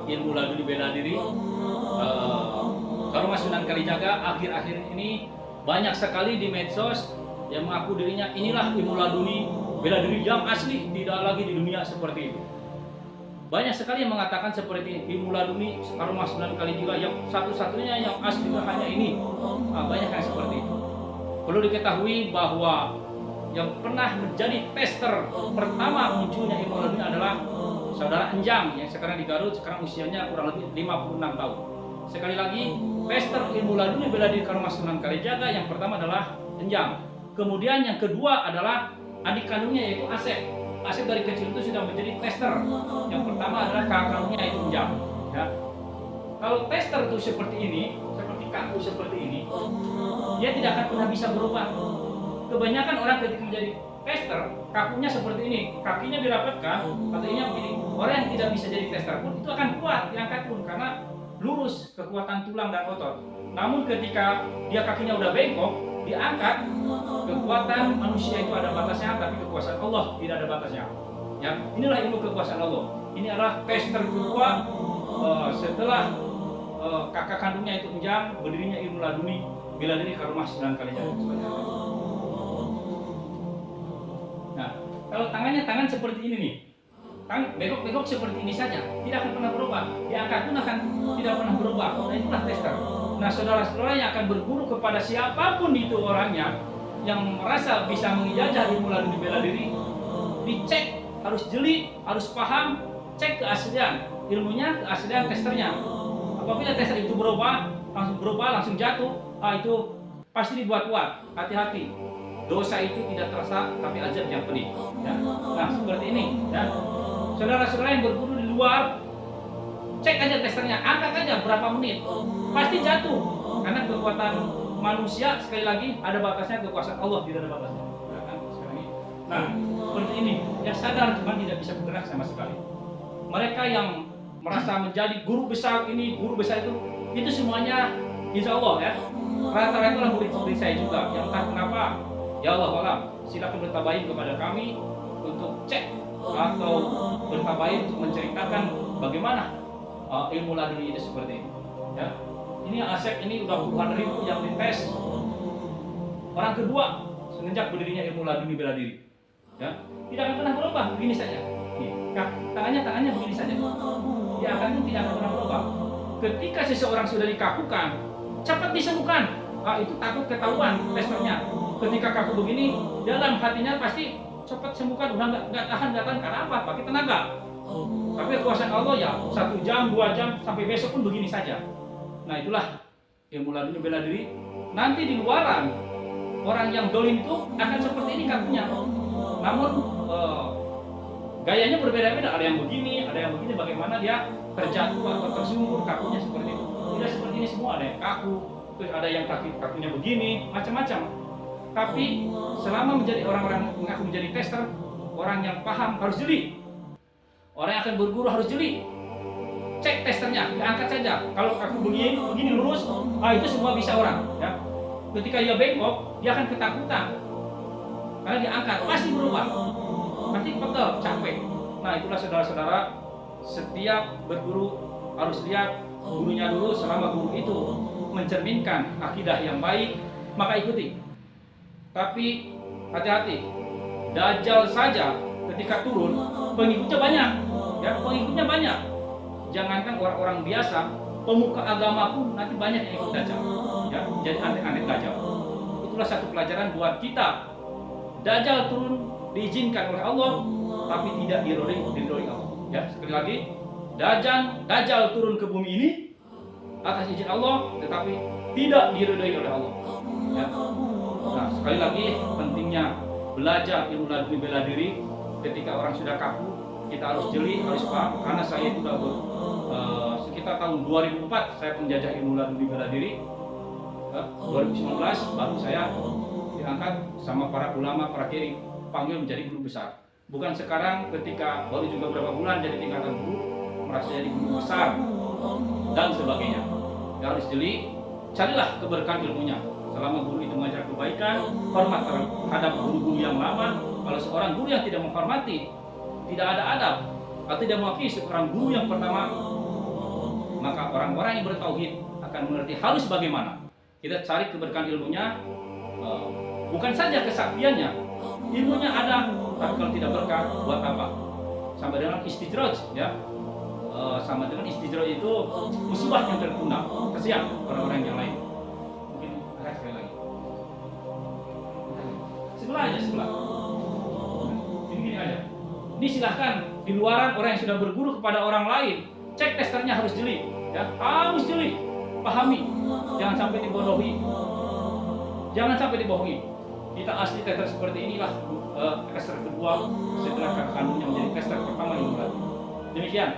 ilmu laduni bela diri. Karomah Sunan Kalijaga akhir-akhir ini banyak sekali di medsos yang mengaku dirinya inilah ilmu laduni bela diri yang asli, tidak lagi di dunia seperti itu. Banyak sekali yang mengatakan seperti ilmu laduni Karomah Sunan Kalijaga yang satu-satunya yang asli hanya ini. Banyak yang seperti itu. Perlu diketahui bahwa yang pernah menjadi tester pertama munculnya ilmu laduni adalah Saudara Enjang yang sekarang di Garut, sekarang usianya kurang lebih 56 tahun. Sekali lagi, tester ilmu laduni bela diri Karomah Sunan Kalijaga yang pertama adalah Enjang. Kemudian yang kedua adalah adik kandungnya yaitu Asep. Asep dari kecil itu sudah menjadi tester. Yang pertama adalah kakak kandungnya yaitu Enjang. Ya. Kalau tester itu seperti ini, seperti kaku seperti ini, dia tidak akan pernah bisa berubah. Kebanyakan orang ketika menjadi tester, kakunya seperti ini, kakinya dirapatkan, artinya begini. Orang yang tidak bisa jadi tester pun itu akan kuat diangkat pun karena lurus kekuatan tulang dan otot. Namun ketika dia kakinya udah bengkok, diangkat, kekuatan manusia itu ada batasnya, tapi kekuasaan Allah tidak ada batasnya. Ya, inilah ilmu kekuasaan Allah. Ini adalah tester kedua setelah kakak kandungnya itu Enjang, berdirinya ilmu laduni bela diri Karomah Sunan Kalijaga. Nah, kalau tangan seperti ini nih, bengkok seperti ini saja, tidak akan pernah berubah. Diangkat pun akan tidak pernah berubah. Nah, itulah tester. Nah, saudara-saudara yang akan berguru kepada siapapun itu orangnya yang merasa bisa mengijajah ilmu laduni bela diri, dicek, harus jeli, harus paham, cek keaslian ilmunya, keaslian testernya. Apabila tester itu berubah, langsung jatuh, itu pasti dibuat kuat. Hati-hati. Dosa itu tidak terasa, tapi azab yang pedih. Ya. Nah, seperti ini. Ya. Saudara-saudara yang berguru di luar, cek aja testernya, angkat aja berapa menit, pasti jatuh. Karena kekuatan manusia sekali lagi ada batasnya, kekuasaan Allah tidak ada batasnya. Nah, seperti ini, yang sadar cuma tidak bisa bergerak sama sekali. Mereka yang merasa menjadi guru besar ini, guru besar itu semuanya insya Allah ya. Rata-rata lah murid seperti saya juga. Yang entah kenapa, ya Allah alam, silakan bertabayun kepada kami untuk cek atau bertabayun untuk menceritakan bagaimana ilmu laduni itu seperti ini. Ya. Ini Asep ini udah puluhan ribu yang dites. Orang kedua semenjak berdirinya ilmu laduni bela diri. Ya, tidak akan pernah berubah begini saja. Tangannya begini saja. Dia akan tidak akan pernah berubah. Ketika seseorang sudah dikakukan, cepat disembuhkan. Itu takut ketahuan testernya. Ketika kaku begini, dalam hatinya pasti cepat sembuhkan. Udah nggak tahan karena apa? Pakai tenaga. Tapi kekuasaan Allah ya 1 jam, 2 jam sampai besok pun begini saja. Nah itulah ilmu laduni bela diri. Nanti di luaran orang yang dolim itu akan seperti ini kakunya. Namun gayanya berbeda-beda, ada yang begini, bagaimana dia terjatuh atau tersungkur kakunya seperti itu. Tidak seperti ini semua, ada yang kaku, terus ada yang kakunya begini, macam-macam. Tapi selama menjadi orang-orang mengaku menjadi tester, orang yang paham harus jeli. Orang yang akan berguru harus jeli. Cek testernya, diangkat saja. Kalau kaku begini lurus, itu semua bisa orang. Ya. Ketika dia bengkok, dia akan ketakutan. Karena diangkat, pasti berubah. Pasti pegel, capek. Nah itulah saudara-saudara, setiap berguru harus lihat gurunya dulu. Selama guru itu mencerminkan akidah yang baik, maka ikuti. Tapi hati-hati, Dajjal saja ketika turun pengikutnya banyak, ya pengikutnya banyak. Jangankan orang-orang biasa, pemuka agama pun nanti banyak yang ikut Dajjal, ya jadi aneh-aneh Dajjal. Itulah satu pelajaran buat kita. Dajjal turun diizinkan oleh Allah, tapi tidak diridhoi Allah. Ya sekali lagi, Dajjal turun ke bumi ini atas izin Allah, tetapi tidak diridhoi oleh Allah. Ya. Nah, sekali lagi pentingnya belajar ilmu laduni bela diri. Ketika orang sudah kaku, kita harus jeli, harus paham. Karena saya juga sekitar tahun 2004 saya penjajah ilmu laduni bela diri. 2019 baru saya diangkat sama para ulama, para kiai, panggil menjadi guru besar. Bukan sekarang ketika baru juga beberapa bulan jadi tingkatan guru, merasa jadi guru besar dan sebagainya. Ya, harus jeli, carilah keberkahan ilmunya. Selama guru itu mengajar kebaikan, hormat terhadap guru-guru yang lama. Kalau seorang guru yang tidak menghormati, tidak ada adab, atau tidak mewakili seorang guru yang pertama, orang-orang yang bertauhid akan mengerti harus bagaimana. Kita cari keberkahan ilmunya, bukan saja kesaktiannya, ilmunya ada, tapi kalau tidak berkah, buat apa? Sama dengan istijraj, ya. Sama dengan istijraj itu musibah yang tertunda. Kasihan orang-orang yang lain. Mungkin ada sekali lagi. Sebelah aja, sebelah. Gini aja. Ini silahkan di luaran orang yang sudah berguru kepada orang lain, cek testernya harus jeli, ya, harus jeli, pahami, jangan sampai dibodohi, jangan sampai dibohongi. Kita asli tester seperti inilah, tester kedua setelah kakak kandungnya menjadi tester pertama yang berat. Demikian.